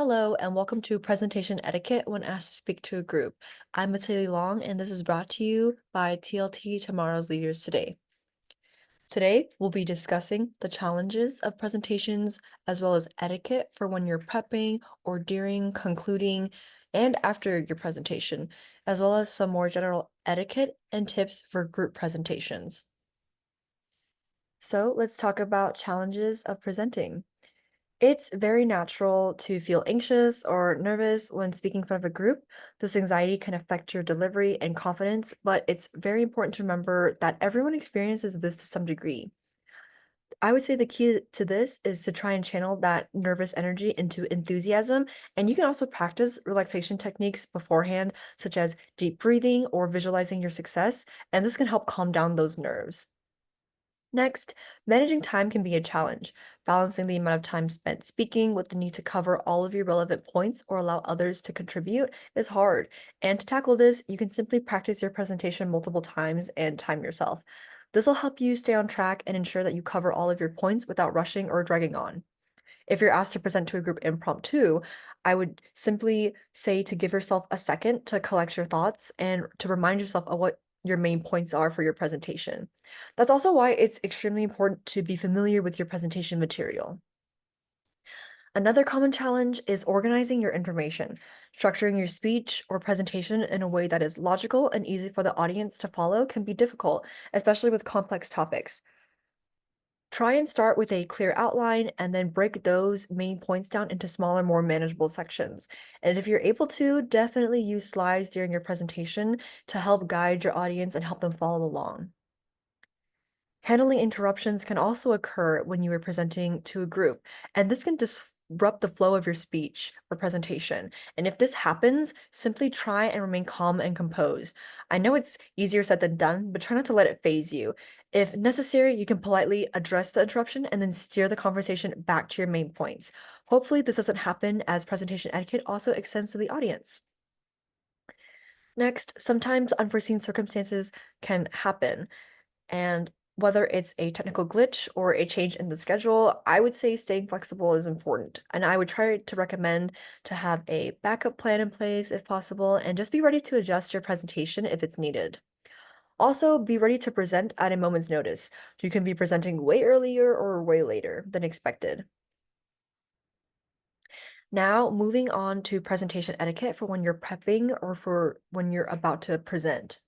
Hello, and welcome to Presentation Etiquette when asked to speak to a group. I'm Matilda Long, and this is brought to you by TLT Tomorrow's Leaders Today. Today, we'll be discussing the challenges of presentations as well as etiquette for when you're prepping or during, concluding, and after your presentation, as well as some more general etiquette and tips for group presentations. So, let's talk about challenges of presenting. It's very natural to feel anxious or nervous when speaking in front of a group. This anxiety can affect your delivery and confidence, but it's very important to remember that everyone experiences this to some degree. I would say the key to this is to try and channel that nervous energy into enthusiasm, and you can also practice relaxation techniques beforehand, such as deep breathing or visualizing your success, and this can help calm down those nerves. Next, managing time can be a challenge. Balancing the amount of time spent speaking with the need to cover all of your relevant points or allow others to contribute is hard. And to tackle this, you can simply practice your presentation multiple times and time yourself. This will help you stay on track and ensure that you cover all of your points without rushing or dragging on. If you're asked to present to a group impromptu, I would simply say to give yourself a second to collect your thoughts and to remind yourself of what your main points are for your presentation. That's also why it's extremely important to be familiar with your presentation material. Another common challenge is organizing your information, structuring your speech or presentation in a way that is logical and easy for the audience to follow can be difficult, especially with complex topics. Try and start with a clear outline and then break those main points down into smaller, more manageable sections. And if you're able to, definitely use slides during your presentation to help guide your audience and help them follow along. Handling interruptions can also occur when you are presenting to a group, and this can disrupt the flow of your speech or presentation. And if this happens, simply try and remain calm and composed. I know it's easier said than done, but try not to let it phase you. If necessary, you can politely address the interruption and then steer the conversation back to your main points. Hopefully, this doesn't happen as presentation etiquette also extends to the audience. Next, sometimes unforeseen circumstances can happen. And whether it's a technical glitch or a change in the schedule, I would say staying flexible is important. And I would try to recommend to have a backup plan in place if possible, and just be ready to adjust your presentation if it's needed. Also, be ready to present at a moment's notice. You can be presenting way earlier or way later than expected. Now, moving on to presentation etiquette for when you're prepping or for when you're about to present.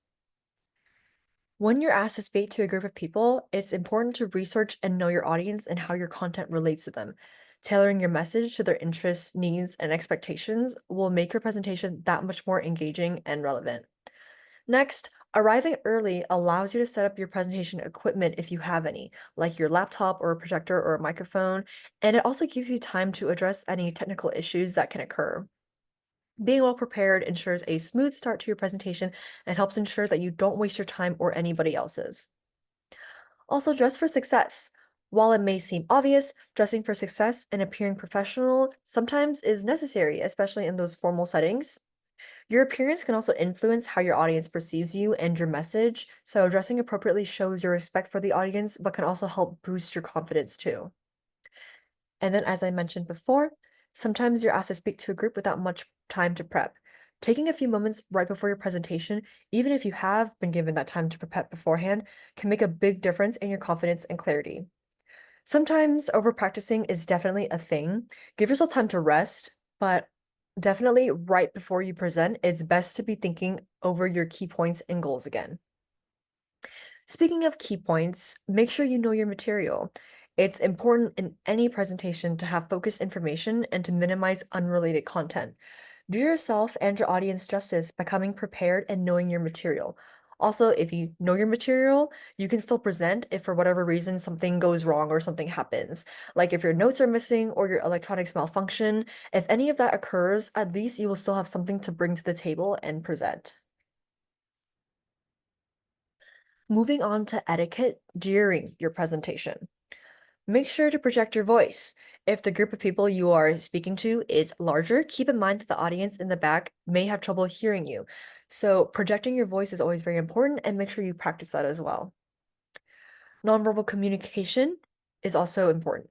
When you're asked to speak to a group of people, it's important to research and know your audience and how your content relates to them. Tailoring your message to their interests, needs, and expectations will make your presentation that much more engaging and relevant. Next, arriving early allows you to set up your presentation equipment if you have any, like your laptop or a projector or a microphone, and it also gives you time to address any technical issues that can occur. Being well prepared ensures a smooth start to your presentation and helps ensure that you don't waste your time or anybody else's. Also, dress for success. While it may seem obvious, dressing for success and appearing professional sometimes is necessary, especially in those formal settings. Your appearance can also influence how your audience perceives you and your message, so dressing appropriately shows your respect for the audience, but can also help boost your confidence too. And then, as I mentioned before, sometimes you're asked to speak to a group without much time to prep. Taking a few moments right before your presentation, even if you have been given that time to prep beforehand, can make a big difference in your confidence and clarity. Sometimes over practicing is definitely a thing. Give yourself time to rest, but definitely right before you present, it's best to be thinking over your key points and goals again. Speaking of key points, make sure you know your material. It's important in any presentation to have focused information and to minimize unrelated content. Do yourself and your audience justice by coming prepared and knowing your material. Also, if you know your material, you can still present if for whatever reason something goes wrong or something happens. Like if your notes are missing or your electronics malfunction, if any of that occurs, at least you will still have something to bring to the table and present. Moving on to etiquette during your presentation. Make sure to project your voice. If the group of people you are speaking to is larger, keep in mind that the audience in the back may have trouble hearing you. So, projecting your voice is always very important and make sure you practice that as well. Nonverbal communication is also important.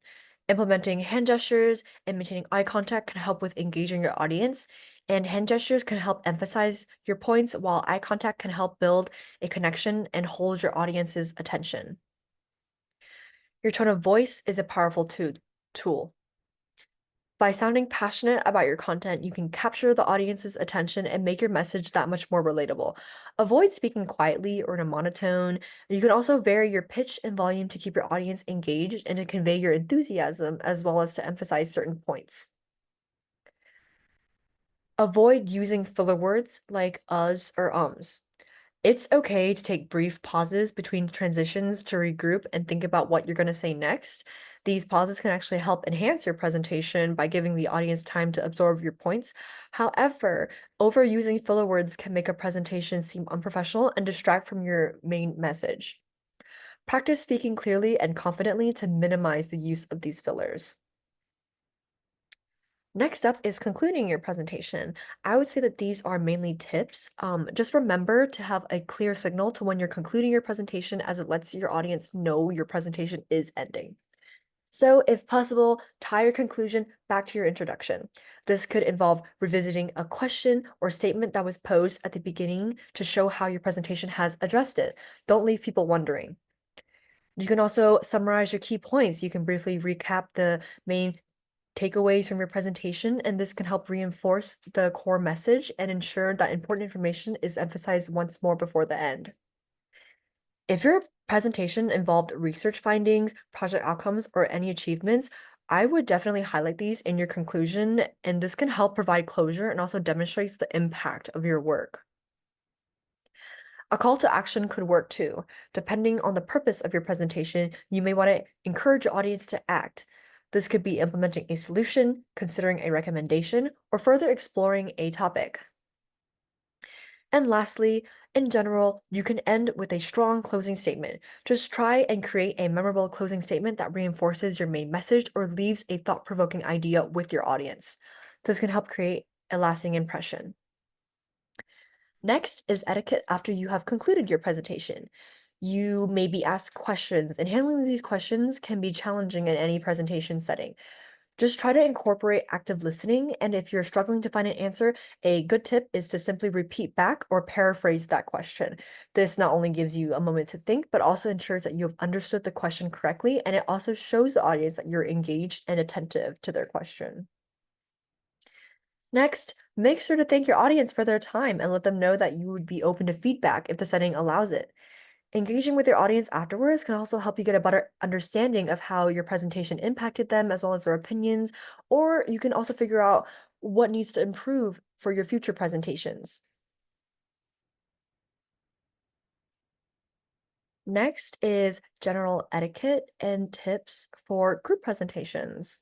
Implementing hand gestures and maintaining eye contact can help with engaging your audience, and hand gestures can help emphasize your points, while eye contact can help build a connection and hold your audience's attention. Your tone of voice is a powerful tool. By sounding passionate about your content, you can capture the audience's attention and make your message that much more relatable. Avoid speaking quietly or in a monotone. You can also vary your pitch and volume to keep your audience engaged and to convey your enthusiasm as well as to emphasize certain points. Avoid using filler words like us or ums. It's okay to take brief pauses between transitions to regroup and think about what you're going to say next. These pauses can actually help enhance your presentation by giving the audience time to absorb your points. However, overusing filler words can make a presentation seem unprofessional and distract from your main message. Practice speaking clearly and confidently to minimize the use of these fillers. Next up is concluding your presentation. I would say that these are mainly tips. Just remember to have a clear signal to when you're concluding your presentation, as it lets your audience know your presentation is ending. So, if possible, tie your conclusion back to your introduction. This could involve revisiting a question or statement that was posed at the beginning to show how your presentation has addressed it. Don't leave people wondering. You can also summarize your key points. You can briefly recap the main takeaways from your presentation, and this can help reinforce the core message and ensure that important information is emphasized once more before the end. If your presentation involved research findings, project outcomes, or any achievements, I would definitely highlight these in your conclusion, and this can help provide closure and also demonstrates the impact of your work. A call to action could work too. Depending on the purpose of your presentation, you may want to encourage your audience to act. This could be implementing a solution, considering a recommendation, or further exploring a topic. And lastly, in general, you can end with a strong closing statement. Just try and create a memorable closing statement that reinforces your main message or leaves a thought-provoking idea with your audience. This can help create a lasting impression. Next is etiquette after you have concluded your presentation. You may be asked questions, and handling these questions can be challenging in any presentation setting. Just try to incorporate active listening, and if you're struggling to find an answer, a good tip is to simply repeat back or paraphrase that question. This not only gives you a moment to think, but also ensures that you have understood the question correctly, and it also shows the audience that you're engaged and attentive to their question. Next, make sure to thank your audience for their time and let them know that you would be open to feedback if the setting allows it. Engaging with your audience afterwards can also help you get a better understanding of how your presentation impacted them as well as their opinions, or you can also figure out what needs to improve for your future presentations. Next is general etiquette and tips for group presentations.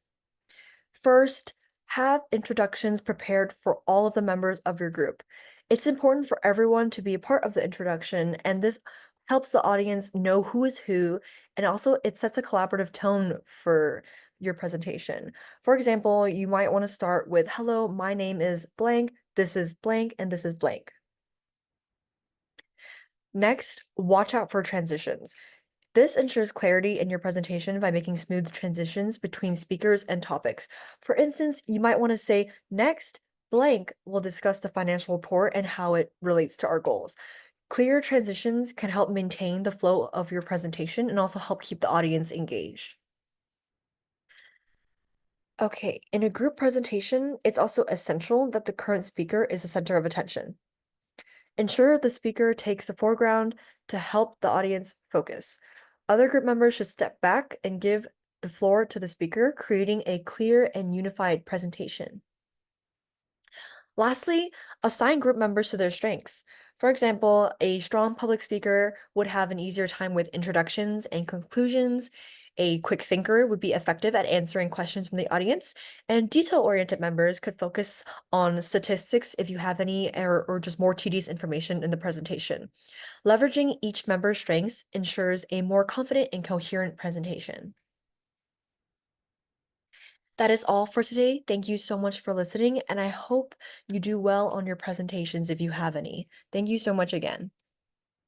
First, have introductions prepared for all of the members of your group. It's important for everyone to be a part of the introduction, and this helps the audience know who is who, and also it sets a collaborative tone for your presentation. For example, you might want to start with, "Hello, my name is blank, this is blank, and this is blank." Next, watch out for transitions. This ensures clarity in your presentation by making smooth transitions between speakers and topics. For instance, you might want to say, "Next, blank will discuss the financial report and how it relates to our goals." Clear transitions can help maintain the flow of your presentation and also help keep the audience engaged. Okay, in a group presentation, it's also essential that the current speaker is the center of attention. Ensure the speaker takes the foreground to help the audience focus. Other group members should step back and give the floor to the speaker, creating a clear and unified presentation. Lastly, assign group members to their strengths. For example, a strong public speaker would have an easier time with introductions and conclusions. A quick thinker would be effective at answering questions from the audience, and detail-oriented members could focus on statistics if you have any, or just more tedious information in the presentation. Leveraging each member's strengths ensures a more confident and coherent presentation. That is all for today. Thank you so much for listening, and I hope you do well on your presentations if you have any. Thank you so much again.